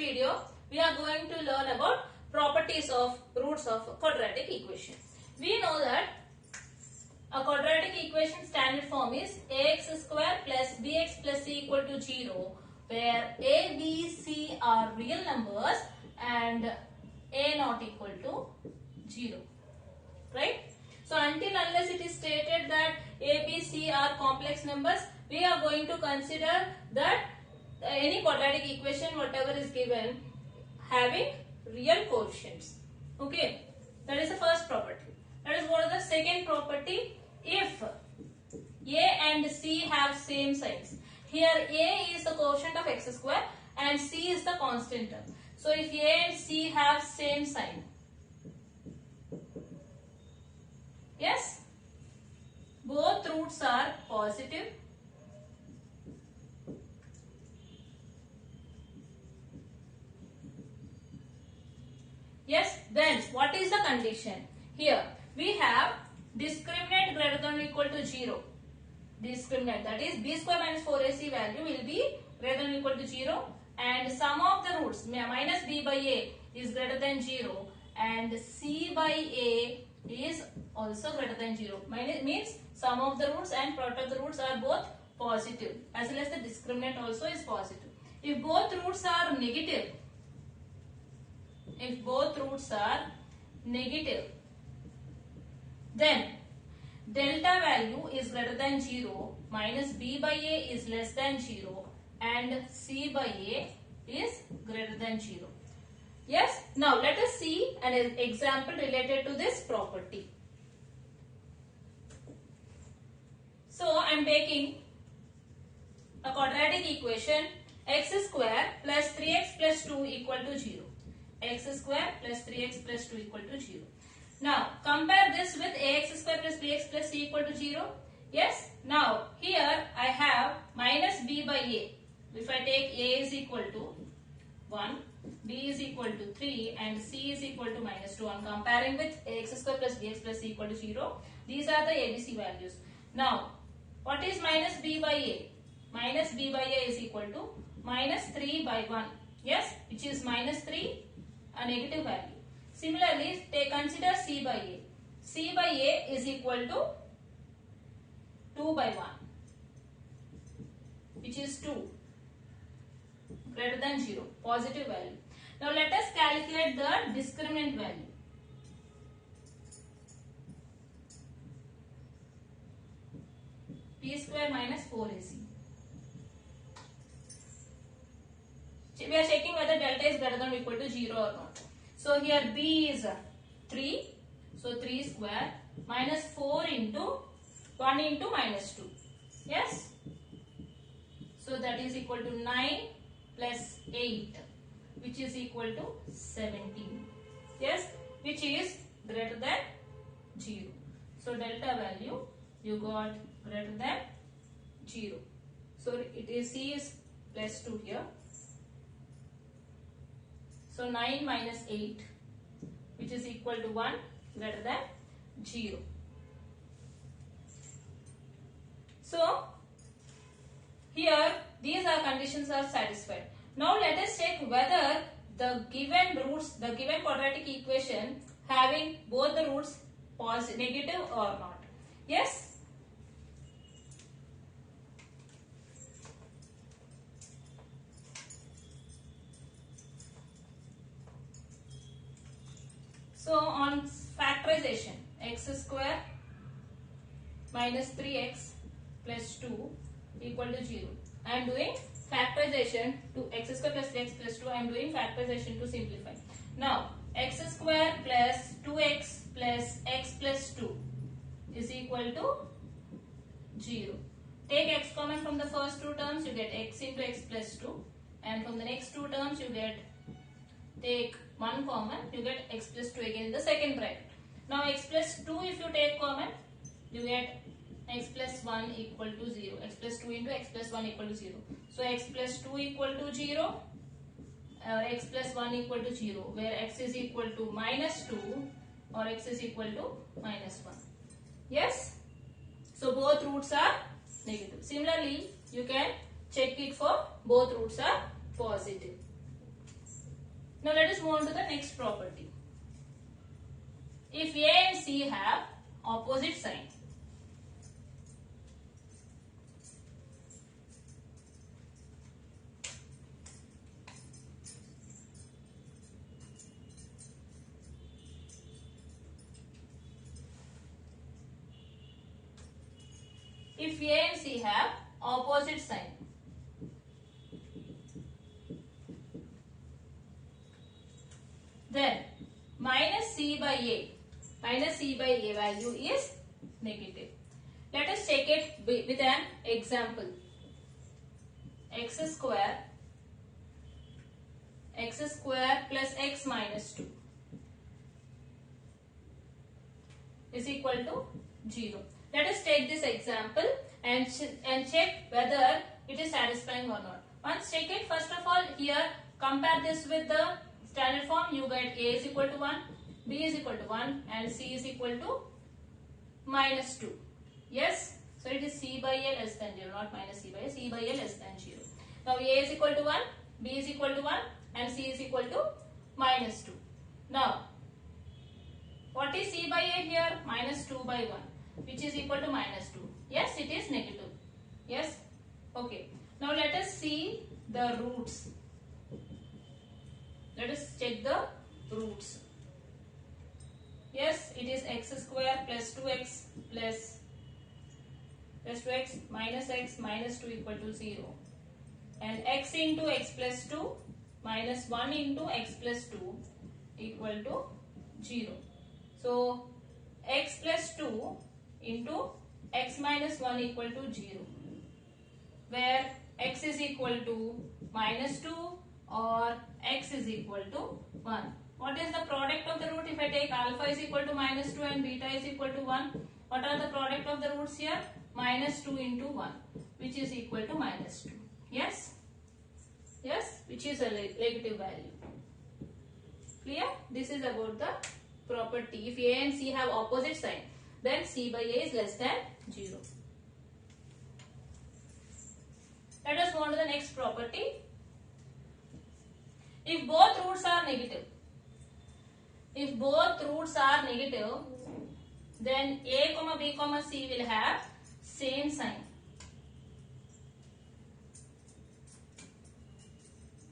video, we are going to learn about properties of roots of a quadratic equation. We know that a quadratic equation standard form is ax square plus bx plus c equal to 0, where a, b, c are real numbers and a not equal to 0. Right? So until unless it is stated that a, b, c are complex numbers, we are going to consider that any quadratic equation whatever is given having real coefficients. Okay, that is the first property. Let us go to the second property. If a and c have same signs, here a is the quotient of x square and c is the constant term. So if a and c have same sign, yes, both roots are positive. Yes, then what is the condition? Here we have discriminant greater than or equal to 0. Discriminant, that is b square minus 4ac value will be greater than or equal to 0, and sum of the roots minus b by a is greater than 0 and c by a is also greater than 0. Means sum of the roots and product of the roots are both positive, as well as the discriminant also is positive. If both roots are negative, then delta value is greater than 0, minus b by a is less than 0 and c by a is greater than 0. Yes, now let us see an example related to this property. So I am taking a quadratic equation x square plus 3x plus 2 equal to 0. X square plus 3x plus 2 equal to 0. Now compare this with ax square plus bx plus c equal to 0. Yes. Now here I have minus b by a. If I take a is equal to 1, b is equal to 3 and c is equal to minus 2. I am comparing with ax square plus bx plus c equal to 0. These are the ABC values. Now what is minus b by a? Minus b by a is equal to minus 3 by 1. Yes, which is minus 3, a negative value. Similarly, consider c by a. C by a is equal to 2 by 1, which is 2, greater than 0, positive value. Now let us calculate the discriminant value. P square minus 4ac. We are checking whether delta is greater than or equal to 0 or not. So here b is 3. So 3 square minus 4 into 1 into minus 2. Yes. So that is equal to 9 plus 8, which is equal to 17. Yes. Which is greater than 0. So delta value you got greater than 0. So it is c is plus 2 here. So 9 minus 8, which is equal to 1, greater than 0. So here these are conditions are satisfied. Now let us check whether the given roots, the given quadratic equation having both the roots positive, negative or not. Yes. So on factorization, x square minus 3x plus 2 equal to 0. I am doing factorization to x square plus 3x plus 2. I am doing factorization to simplify. Now x square plus 2x plus x plus 2 is equal to 0. Take x common from the first two terms, you get x into x plus 2, and from the next two terms you get, take 1 common, you get x plus 2 again in the second bracket. Now x plus 2 if you take common, you get x plus 1 equal to 0. X plus 2 into x plus 1 equal to 0. So x plus 2 equal to 0 or x plus 1 equal to 0, where x is equal to minus 2 or x is equal to minus 1. Yes. So both roots are negative. Similarly, you can check it for both roots are positive. Now let us move on to the next property. If A and C have opposite sign, if A and C have opposite sign, then minus C by A value is negative. Let us take it with an example. X square plus x minus 2 is equal to 0. Let us take this example and check whether it is satisfying or not. Once check it, first of all, here compare this with the standard form. You get A is equal to 1, B is equal to 1 and C is equal to minus 2. Yes, so it is C by A less than 0, not minus C by A, C by A less than 0. Now A is equal to 1, B is equal to 1 and C is equal to minus 2. Now what is C by A here? Minus 2 by 1, which is equal to minus 2. Yes, it is negative. Yes, okay. Now let us see the roots. Let us check the roots. Yes, it is x square plus 2x plus 2x minus 2 equal to 0. And x into x plus 2 minus 1 into x plus 2 equal to 0. So x plus 2 into x minus 1 equal to 0. Where x is equal to minus 2 or x is equal to 1. What is the product of the root? If I take alpha is equal to minus 2 and beta is equal to 1, what are the product of the roots here? Minus 2 into 1, which is equal to minus 2. Yes? Yes, which is a negative value. Clear? This is about the property. If A and C have opposite sign, then C by A is less than 0. Let us move on to the next property. If both roots are negative, then A, B, C will have same sign.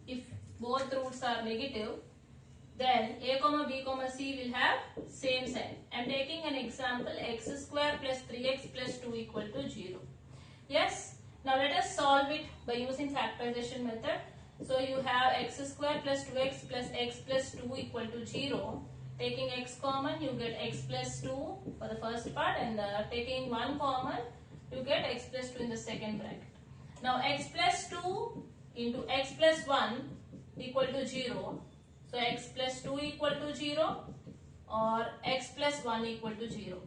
If both roots are negative, then A, B, C will have same sign. I am taking an example, x square plus 3x plus 2 equal to 0. Yes. Now let us solve it by using factorization method. So you have x square plus 2x plus x plus 2 equal to 0. Taking x common, you get x plus 2 for the first part, and taking 1 common, you get x plus 2 in the second bracket. Now x plus 2 into x plus 1 equal to 0. So x plus 2 equal to 0 or x plus 1 equal to 0,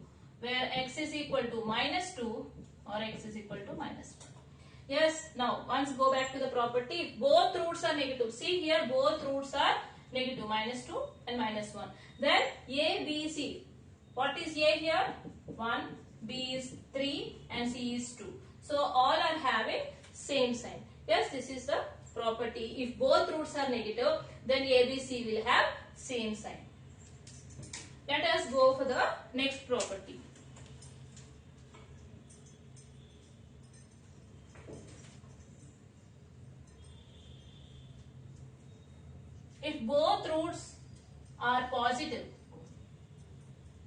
where x is equal to minus 2 or x is equal to minus 1. Yes, now once go back to the property, if both roots are negative, see here both roots are negative, minus 2 and minus 1. Then A, B, C. What is A here? 1, B is 3 and C is 2. So all are having same sign. Yes, this is the property. If both roots are negative, then A, B, C will have same sign. Let us go for the next property. If both roots are positive,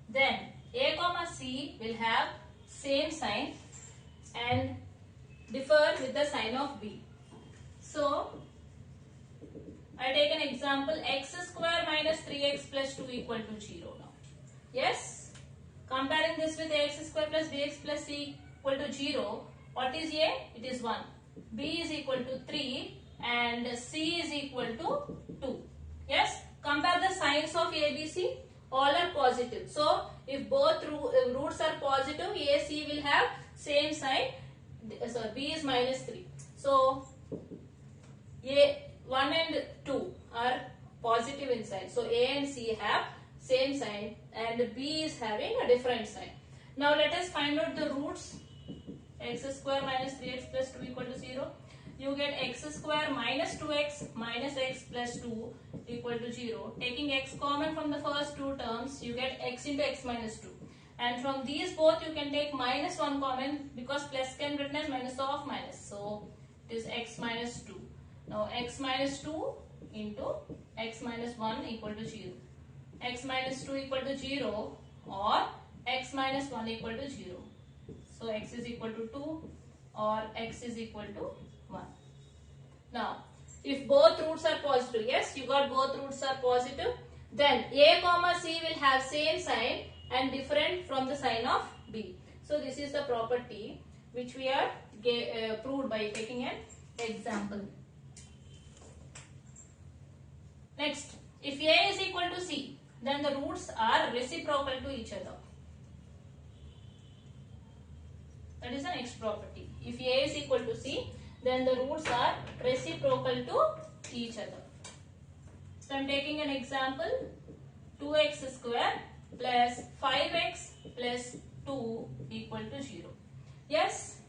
then A, C will have same sign and differ with the sign of B. So, I take an example, x square minus 3x plus 2 equal to 0 now. Yes? Comparing this with ax square plus bx plus c equal to 0, what is A? It is 1. B is equal to 3 and C is equal to 2. Yes? Compare the signs of A, B, C. All are positive. So, if both roots are positive, A, C will have same sign. So, B is minus 3. So, A 1 and 2 are positive in sign. So, A and C have same sign and B is having a different sign. Now, let us find out the roots. X square minus 3x plus 2 equal to 0. You get x square minus 2x minus x plus 2 equal to 0. Taking x common from the first two terms, you get x into x minus 2. And from these both, you can take minus 1 common because plus can written as minus of minus. So it is x minus 2. Now x minus 2 into x minus 1 equal to 0. X minus 2 equal to 0 or x minus 1 equal to 0. So x is equal to 2 or x is equal to 1. Now, if both roots are positive, yes, you got both roots are positive, then a comma c will have same sign and different from the sign of b. So this is the property which we are proved by taking an example. Next, if a is equal to c, then the roots are reciprocal to each other. That is the next property. If a is equal to c, then the roots are reciprocal to each other. So I am taking an example. 2x square plus 5x plus 2 equal to 0. Yes?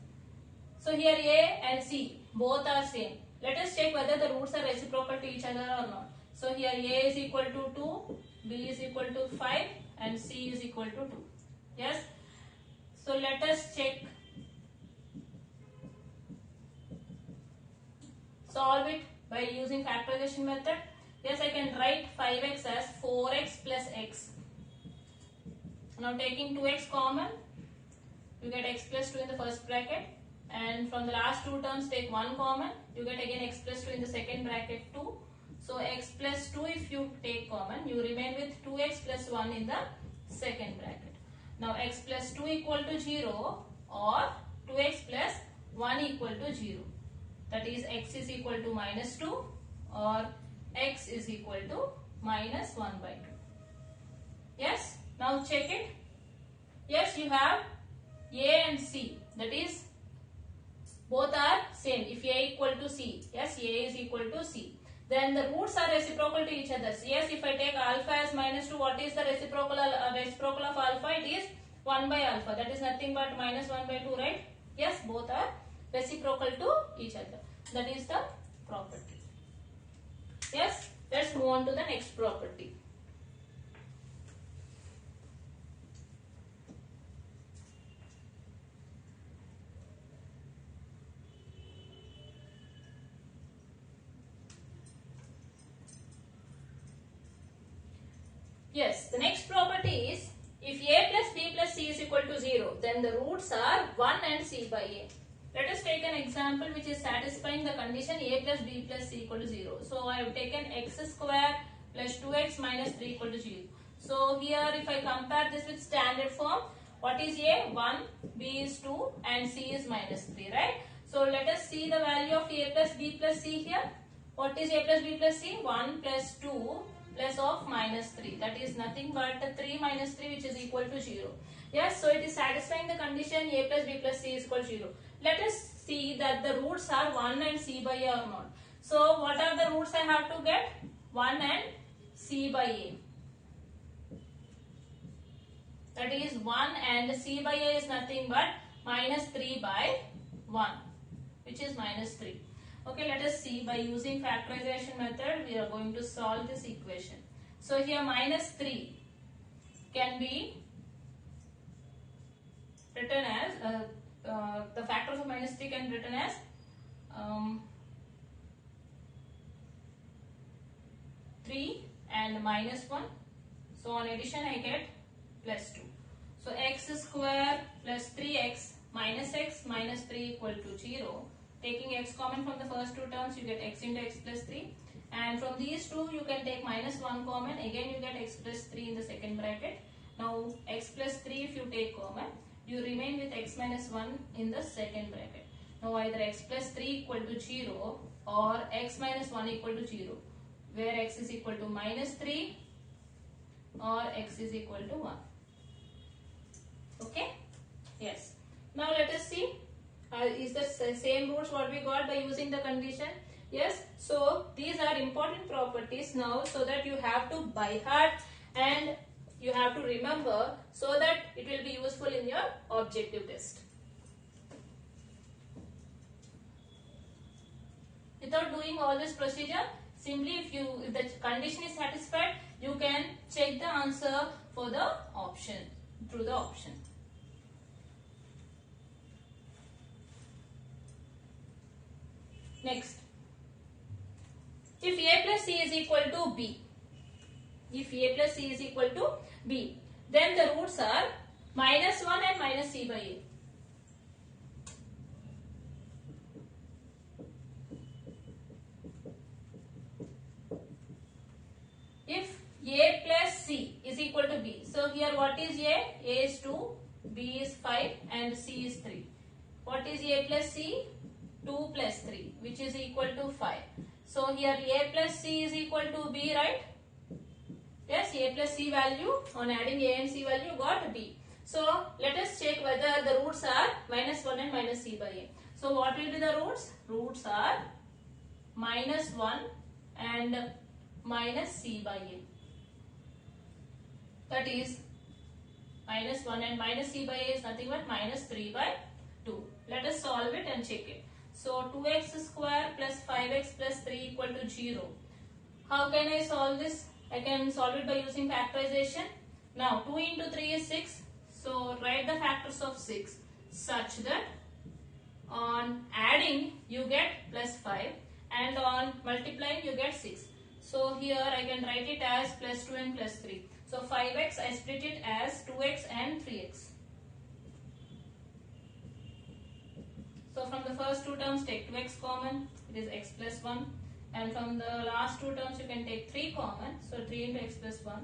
So here a and c both are same. Let us check whether the roots are reciprocal to each other or not. So here a is equal to 2, b is equal to 5 and c is equal to 2. Yes? So let us check. Solve it by using factorization method. Yes, I can write 5x as 4x plus x. Now taking 2x common, you get x plus 2 in the first bracket, and from the last two terms take 1 common, you get again x plus 2 in the second bracket 2. So x plus 2 if you take common, you remain with 2x plus 1 in the second bracket. Now x plus 2 equal to 0 or 2x plus 1 equal to 0. That is x is equal to minus 2 or x is equal to minus 1 by 2. Yes? Now check it. Yes, you have a and c. That is both are same. If a equal to c, yes, a is equal to c. Then the roots are reciprocal to each other. So yes, if I take alpha as minus 2, what is the reciprocal of alpha? It is 1 by alpha. That is nothing but minus 1 by 2, right? Yes, both are reciprocal to each other. That is the property. Yes, let's move on to the next property. Yes, the next property is if a plus b plus c is equal to 0, then the roots are 1 and c by a. Let us take an example which is satisfying the condition a plus b plus c equal to 0. So I have taken x square plus 2x minus 3 equal to 0. So here if I compare this with standard form, what is a? 1, b is 2 and c is minus 3, right? So let us see the value of a plus b plus c here. What is a plus b plus c? 1 plus 2 plus of minus 3. That is nothing but 3 minus 3 which is equal to 0. Yes, so it is satisfying the condition a plus b plus c is equal to 0. Let us see that the roots are 1 and c by a or not. So what are the roots I have to get? 1 and c by a. That is 1 and c by a is nothing but minus 3 by 1, which is minus 3. Okay, let us see by using factorization method we are going to solve this equation. So here minus 3 can be written as the factors of minus 3 can be written as 3 and minus 1. So on addition I get plus 2. So x square plus 3x minus 3 equal to 0. Taking x common from the first two terms, you get x into x plus 3. And from these two, you can take minus 1 common. Again, you get x plus 3 in the second bracket. Now, x plus 3 if you take common, you remain with x minus 1 in the second bracket. Now, either x plus 3 equal to 0 or x minus 1 equal to 0, where x is equal to minus 3 or x is equal to 1. Okay? Yes. Now, let us see. Is the same roots what we got by using the condition? Yes. So these are important properties now, so that you have to by heart and you have to remember, so that it will be useful in your objective test. Without doing all this procedure, Simply if the condition is satisfied, you can check the answer for the option through the option. Next, if a plus c is equal to b, if a plus c is equal to b, then the roots are -1 and minus c by a. If a plus c is equal to b, so here what is a? A is 2, b is 5 and c is 3. What is a plus c? 2 plus 3, which is equal to 5. So here a plus c is equal to b, right? Yes, a plus c value, on adding a and c value, got b. So let us check whether the roots are -1 and minus c by a. So what will be the roots? Roots are -1 and minus c by a. That is -1 and minus c by a is nothing but -3 by 2. Let us solve it and check it. So 2x square plus 5x plus 3 equal to 0. How can I solve this? I can solve it by using factorization. Now 2 into 3 is 6. So write the factors of 6 such that on adding you get plus 5 and on multiplying you get 6. So here I can write it as plus 2 and plus 3. So 5x I split it as 2x and 3x. So from the first two terms take 2x common, it is x plus 1. And from the last two terms you can take 3 common, so 3 into x plus 1.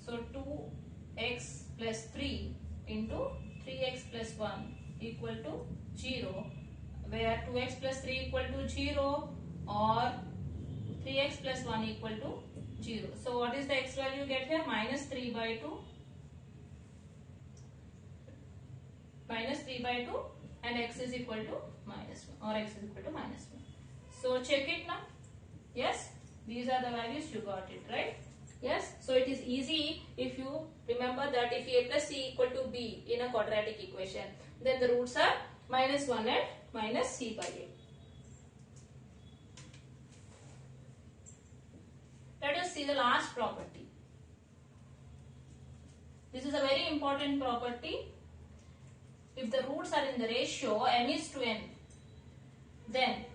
So 2x plus 3 into 3x plus 1 equal to 0, where 2x plus 3 equal to 0 or 3x plus 1 equal to 0. So what is the x value you get here? -3 by 2. -3 by 2 and x is equal to -1 or x is equal to -1. So check it now. Yes, these are the values, you got it, right? Yes, so it is easy if you remember that if a plus c equal to b in a quadratic equation, then the roots are -1 and minus c by a. Let us see the last property. This is a very important property. If the roots are in the ratio m is to n, then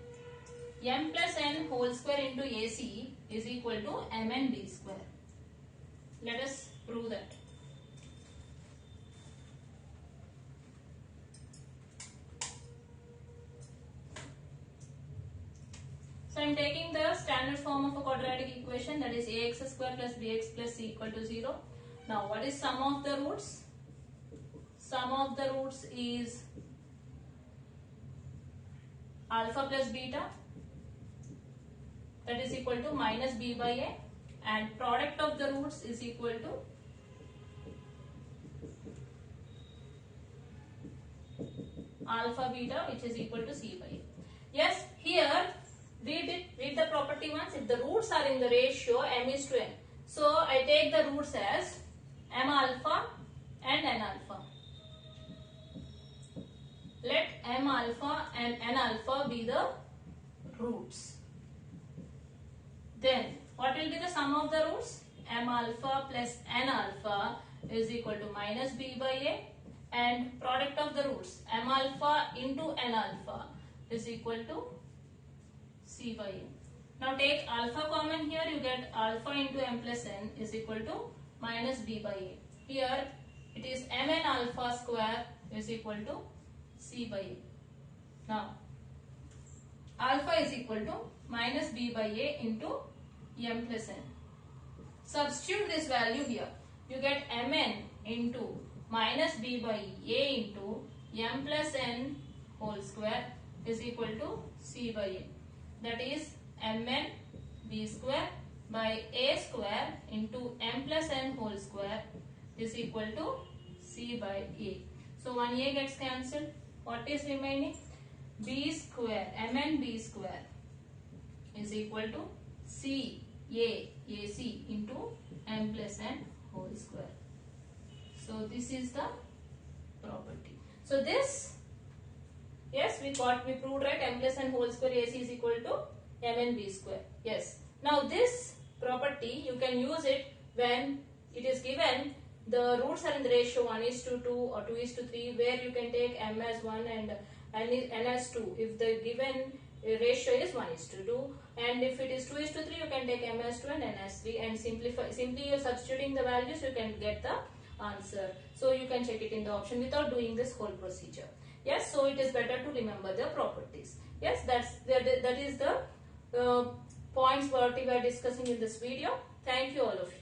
m plus n whole square into ac is equal to mn b square. Let us prove that. So I am taking the standard form of a quadratic equation, that is ax square plus bx plus c equal to 0. Now what is sum of the roots? Sum of the roots is alpha plus beta, that is equal to minus b by a, and product of the roots is equal to alpha beta, which is equal to c by a. Yes, here read the property once. If the roots are in the ratio m is to n, so I take the roots as m alpha and n alpha. Let m alpha and n alpha be the roots. Then what will be the sum of the roots? M alpha plus n alpha is equal to minus b by a, and product of the roots m alpha into n alpha is equal to c by a. Now take alpha common here, you get alpha into m plus n is equal to minus b by a. Here it is mn alpha square is equal to c by a. Now alpha is equal to minus b by a into m plus n. Substitute this value here. You get mn into minus b by a into m plus n whole square is equal to c by a. That is mn b square by a square into m plus n whole square is equal to c by a. So 1a gets cancelled. What is remaining? B square, mn b square is equal to c a ac into m plus n whole square. So this is the property. So this, yes, we proved, right? M plus n whole square ac is equal to mn b square. Yes, Now this property you can use it when it is given the roots are in the ratio 1:2 or 2:3, where you can take m as 1 and n as 2 if the given ratio is 1:2, and if it is 2:3 you can take m as 2 and n as 3, and simply you're substituting the values, you can get the answer. So you can check it in the option without doing this whole procedure. Yes, so it is better to remember the properties. Yes, that is the points what we are discussing in this video. Thank you all of you.